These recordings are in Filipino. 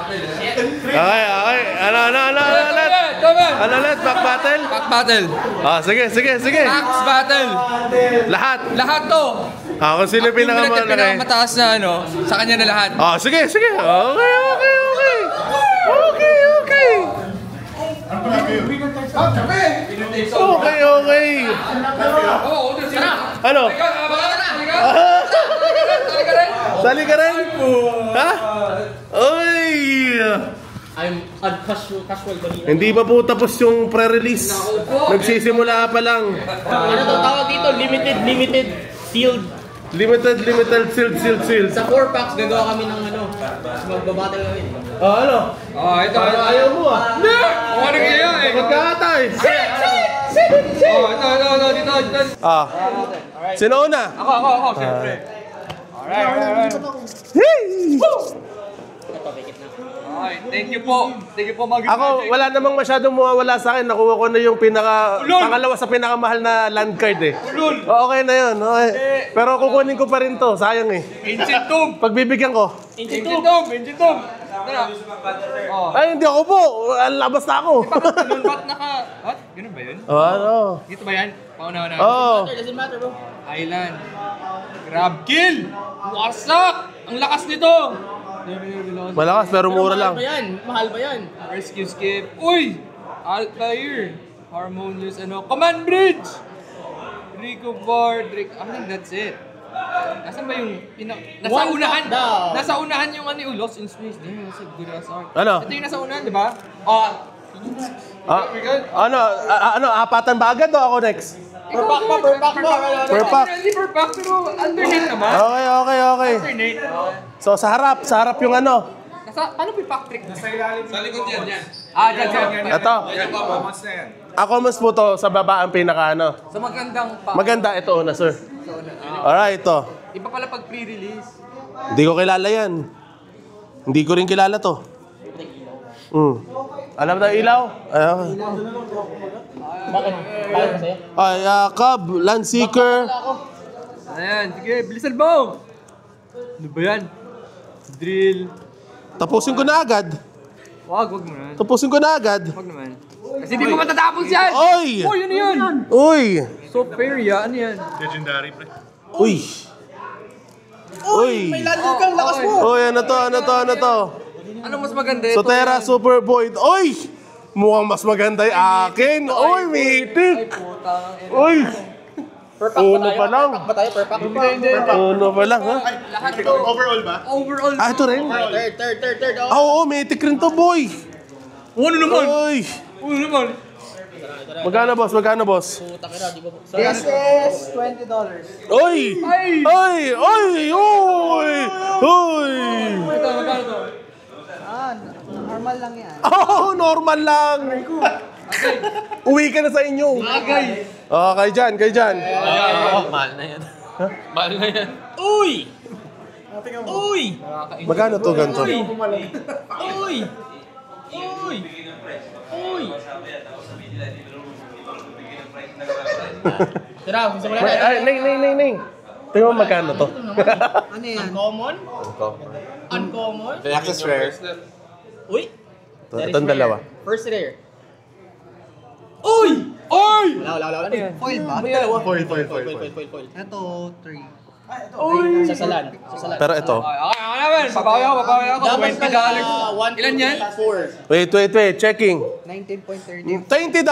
Okay. Ano ulit? Ano ulit? Back battle? Back battle. Sige. Axe battle. Lahat to. Kung sino yung pinakamataas na ano, sa kanya na lahat. Sige. Okay. Ano? Sali ka rin? Ha? Oy! I'm casual balita. Hindi pa po tapos yung pre-release. Nagsisimula pa lang. Ano itong tawag dito? Limited, sealed. Limited, sealed. Sa 4 packs, gagawa kami ng ano. Magbabattle kami. Ano? Ito. Ayaw mo Hindi! Ano kaya eh? Magkakata eh. Ito, dito. Sino una? Ako, siyempre. Alright. Okay, thank you po, mga Ako, wala namang masyadong mawawala sa akin. Nakuha ko na yung pangalawa sa pinakamahal na land card eh. Okay na yun. Okay. Pero kukunin ko pa rin to. Sayang eh. Ancient Tomb. Pagbibigyan ko. Ancient Tomb. Tara. Ay, hindi ako po. Labas na ako. Ba't naka... What? Ganun ba yun? Ano? Dito ba yan? Pauna-una. Doesn't matter, bro. Island. Grab kill. Wasak. Ang lakas nito. Malakas pero mura lang. Mahal ba yan? Rescue skip. Uy! Altair. Harmonious Command Bridge. Rico Bard. I think that's it. Nasaan ba yung nasa unahan yung Lost in Space. Damn, that's a good ass art. Ano? Ito yung nasa unahan, di ba? Apatan ba agad o ako next? Per pack. Per pack, pero alternate naman. Okay. Alternate. So sa harap yung ano. Paano yung pack trick? Sa likod yan. Dyan. Ito. Ako mas po to sa baba ang pinaka ano. Sa magandang pack. Maganda ito una, sir. Alright, ito. Iba pala pag pre-release. Hindi ko kilala yan. Hindi ko rin kilala to. Alam na ilaw? Bakit? Bakit masaya? Cub, Landseeker. Ayan, sige, bilisan mo! Ano ba yan? Drill. Tapusin ko na agad. Wag mo na. Tapusin ko na agad. Wag naman. Kasi di mo matatapos yan! Oy! Uy, ano yan? Uy! Soperia, ano yan? Legendary, pre. Uy! May landing kang lakas mo! Uy, ano to? Ano mas maganda ito? Sotera Super Void. Uy! Mukhang mas maganda yung akin. Uy, mitik! Uy! Uno pa lang. Per pack. Uno pa lang, ha? Lahat to. Overall ba? Overall. Ito rin. Third. Oo, mitik rin to, boy. Ano naman? Uy! Ano naman? Magkano, boss? Putang ina, di ba? This is $20. Uy! Uy! Magkano to? Normal lang yan. Oh, normal lang. Uwi ka na sa inyo. Agay. Kay Jan. Mahal na yan. Uy! Magkano to ganito? Uy! Tara, simulan na. Ay, Ning. Tingnan mo magkano to. Ano yan? Uncommon? Access rare. Uy! Itong dalawa. First rare. Uy! Wala. Ano yan? Foil ba? Foil. Foil. Ito, 3. Sasalan. Pero ito. Ako naman. Babawi ako. Dapat $20. pala 1, Ilan yan? 4. Wait. Checking. 19.30. $20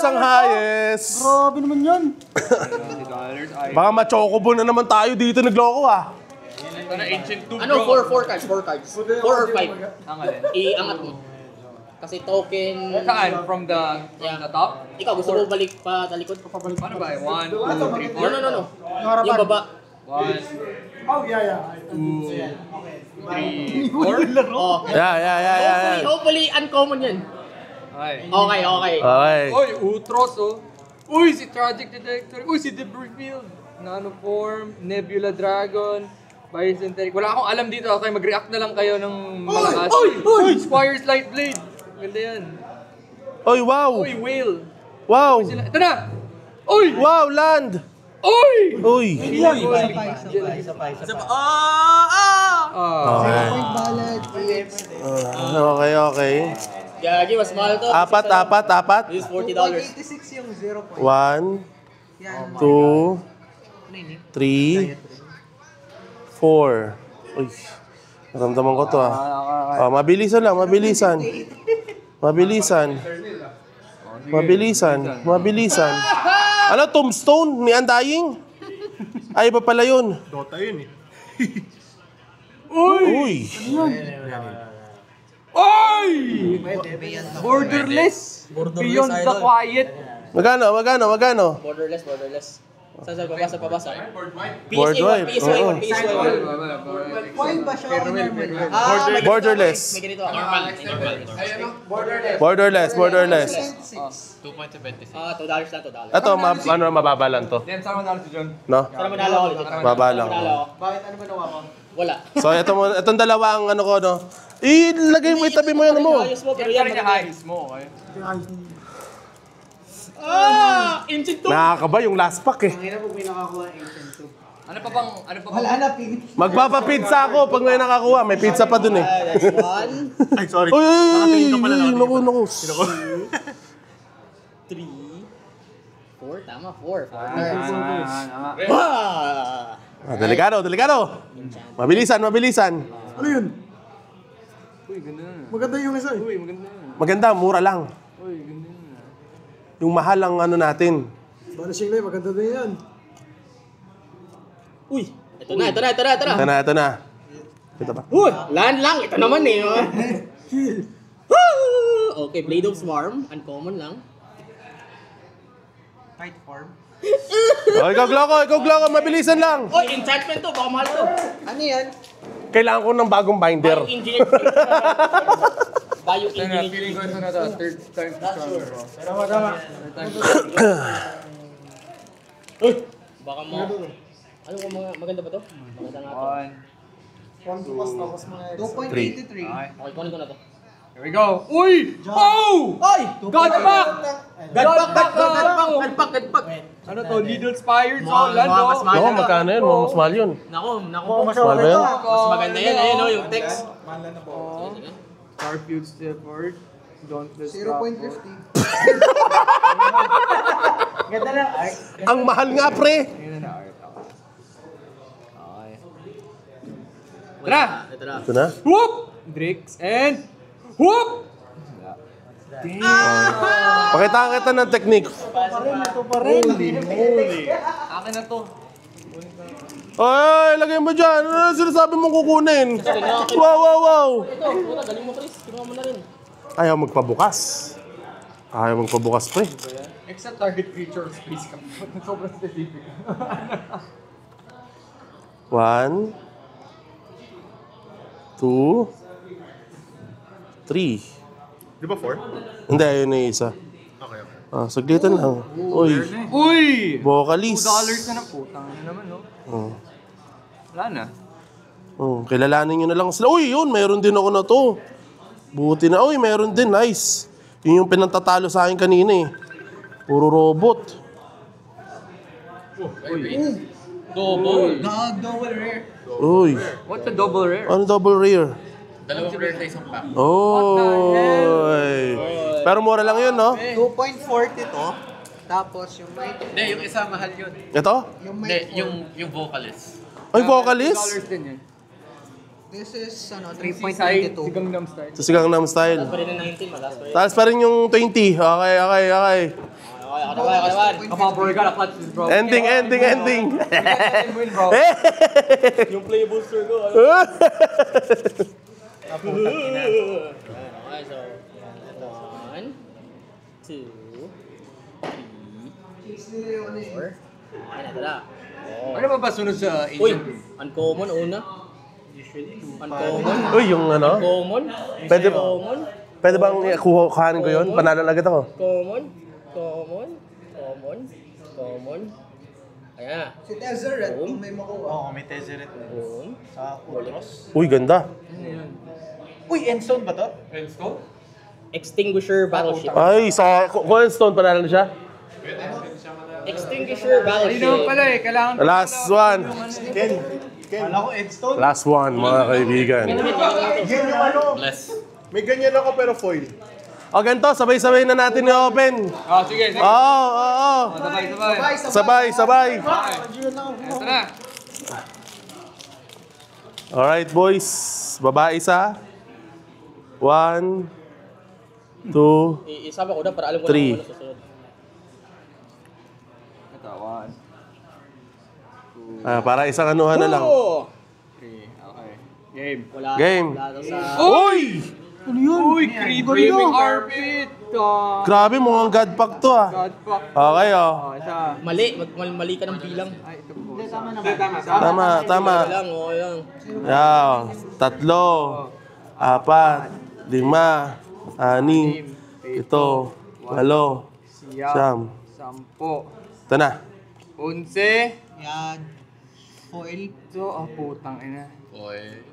ang highest. Grabe naman yan. Baka ma-chocobo na naman tayo dito nagloko ah. Ito na Ancient Tomb, Ano? bro. 4 cards. 4 or 5. Ang alin? Iangat mo. Kasi token... Saan? From the top? Ikaw, gusto mo balik pa talikod? Paano ba? 1, 2, 3, 4? No. Yung baba. 1, Oh, yeah. 2, 3, 4? Oh. Yeah. Hopefully, uncommon yan. Okay. Okay. Uy, Utros, oh. Uy, si Tragic Detector. Uy, si Debrefield. Nanoform, Nebula Dragon, Bicentennial. Wala akong alam dito. Okay, mag-react na lang kayo ng malakas. Uy! Squire's Light Blade. Ganda yan. Oy, wow. Uy, Whale. Wow. Ito na! Uy! Wow, land. Uy! Uy. Isa pa. Gagi, mas mahal to. Apat. This is $40. 2.86 yung 0 point. 1, Yan. 2, Ano yun eh? 3, 4. Uy, naramdaman ko to mabilisan lang, mabilisan. Ano, tombstone ni Undying? Ay, iba pala yun. Dota yun eh. Uy! Oy! Borderless. Beyond the quiet. Magano? Borderless. Saan pabasa? Board wipe. Oo. Wine ba siya o normal? Borderless. May ganito. Normal. Borderless. $2.76. $2. Ito, mababa lang to. Then, saan manalo si John? No? Sana manalo ako ulit. Baba lang. Bakit ano ba nawa ko? Wala. So, itong dalawa ang ano ko, no? Ilagay mo, itabi mo yan mo. Ayos mo, pero Yan yan pa rin maganda. ayos mo, okay? Instant 2! Nakakaba yung last pack eh. Ang hirap pag may nakakuha ng ancient soup. Ano pa bang... Wala na, finish. Magpapapizza ako pag may nakakuha. May pizza pa dun eh. That's 1, Ay, sorry. Uy! ka pala, Naku. 3, 4. Tama, 4. Delikado. Mabilisan. Ano yun? Uy, ganda na. Maganda yung isa eh. Uy, maganda na. Maganda, mura lang. Uy, ganda na. Yung mahal ang ano natin. Vanishing Light, maganda din yan. Uy! Ito na. Ito na. Kita ba? Uy! Land lang! Ito naman eh. Woo! Okay, Blade of Swarm. Uncommon lang. Tight form. Ikaw, Gloco. Mabilisan lang. Uy! Enchantment to! Baka mahal to. Ano yan? Kailangan ko ng bagong binder. Bio-engineered. Bio-engineered. Feeling ko ito na to. Third time to stronger bro. Uy! Baka mo. Ano kung maganda ba to? Maganda nga to. 2.83. Okay, kunin ko na to. Here we go. Uy! Oh! Oy! God back! Gadpak! Ano to? Needle Spire? Lando? Mas mahal Oo, na to. magkano yun? Mas mahal yun. Naku, Mahal ba yun? Mas maganda yan. Ayun o, yung text. Starfield Stepford. Dauntless 0.50. Ganda lang. Ay, Ang mahal nga, pre. Ayun na art. Okay. Tara! Ito na. Ito na. Whoop! Drix and... Whoop! Pakita kita ng technique. Akin na to. Ay, lagay mo dyan. Ano sinasabi mong kukunin? Wow. Ito, puta, galing mo Chris. Kinuha mo na rin. Ayaw magpabukas, pre. Except target creature or space camp. Sobrang specific. 1, 2, 3. Di ba 4? Hindi, ayun na yung isa. Okay. Saglitan lang. Uy, Uy! vocalist. $2 na putang na naman, no? Wala na. Kilalanin nyo na lang sila. Uy, yun, meron din ako na to. Buti na. Uy, meron din. Nice. Yun yung pinantatalo sa akin kanina eh. Puro robot. Double. double rare. Uy, What's a double rare? ano double rare? Dalawang rare sa isang pack. Oy. Pero mura lang yun, no? 2.40 to. Tapos yung mic. Hindi, yung isa mahal yun. Ito? Yung Hindi, mic. yung vocalist. Ay, vocalist? $2 din yan. This is ano, Si 3.22. Gangnam Style. Sa Gangnam Style. Pa rin ng 19, malas pa rin. Taas pa rin yung 20. Okay. Okay, naman. Come on, bro. You gotta clutch this, bro. Ending. Win, bro. Yung play booster ko. Okay, so 1, 2, 3, 4. Ayun, ito na. Ano ba ba sunod sa Uy, Ancient? uncommon una. Uncommon. Uy, yung ano? Common. Pwede ba? Common. Pwede bang kuhanin ko yun? Panalo na agad ako. Common. Ayan. Si Tezzeret, kung may makuha. Oo, may Tezzeret Boom. sa Ultros. Uy, ganda. Uy, Endstone ba to? Extinguisher Battleship. Ay, sa Coinstone, panalo na siya. Extinguisher Hindi naman Battleship. pala eh. Kailangan Last one. Ken. Kala ko Endstone. Last one, mga kaibigan. Yan yung ano. May ganyan ako pero foil. O ganito, sabay-sabay na natin i-open. Sige. Oo. Sabay. Ito na. Alright, boys. Baba isa. 1, 2, Isama ko na para alam ko Three. na susunod. Ito, 1, para isang anuhan na lang. 3. Okay. Game. Game. Wala daw sa... Uy! Uy, creepy carpet. Grabe, mukhang God pack to ah. God fuck. Okay Isa. Mali, mali ka ng bilang. Ay, ito po. Tama. Okay lang, okay lang. Yan. 3, 4, 5, 6, 7, 8, 8, 9, 10. Ito na. 11. Yan. Foil. Ito, putang ina.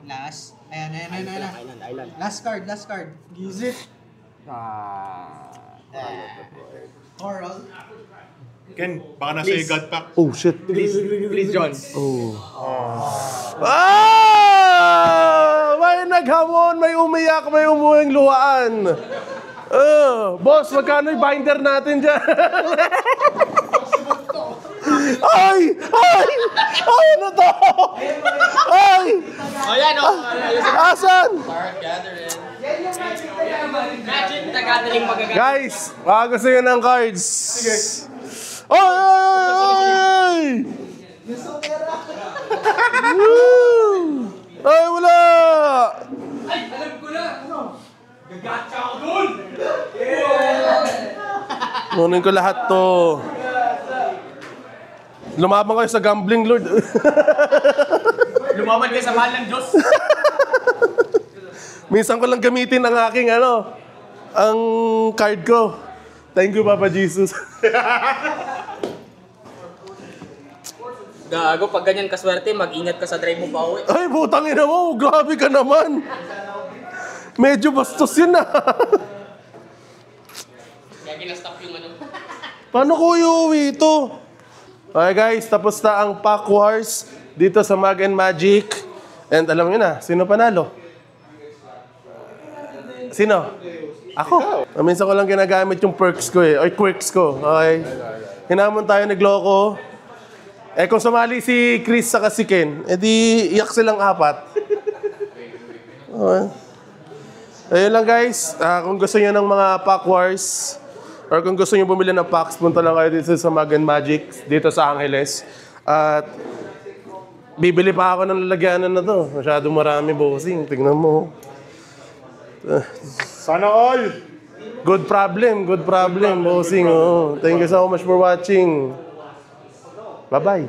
Last. Ayan. Island. Last card. Gizit. Coral. Ken, baka nasa yung God pack. Oh, shit. Please, John. May naghamon, may umiyak, may umuwing luhaan. Boss, magkano yung binder natin dyan? Ay! Ano to? Ay! Ayan o! Asan? Magic na gathering magagamit. Guys, baka gusto nyo ng cards. Ay! Woo! Ay, wala! Ay, alam ko na. Gagatcha ako dun. Kunin ko lahat to. Lumaban kayo sa gambling, Lord. Lumaban kayo sa mahal ng Diyos. Minsan ko lang gamitin ang aking ang card ko. Thank you, Papa Jesus. Gago, pag ganyan kaswerte, mag-ingat ka sa drive mo pa uwi. Ay, putang ina mo. Grabe ka naman. Medyo bastos yun ah. Kaya ginastop yung ano. Paano ko iuwi ito? Okay guys, tapos na ang Pack Wars dito sa Mag and Magic. And alam nyo na, sino panalo? Sino? Ako. Minsan ko lang ginagamit yung perks ko or quirks ko. Okay? Hinamon tayo, nagloko. Kung sumali si Chris saka si Ken, edi iyak silang 4. Okay. Ayun lang guys. Kung gusto nyo ng mga Pack Wars, or kung gusto nyo bumili ng packs, punta lang kayo dito sa Mag and Magic, dito sa Angeles. At bibili pa ako ng lalagyanan na to. Masyadong marami, bossing. Tingnan mo. Sana all! Good problem, bossing. Oh. Thank you so much for watching. Bye-bye.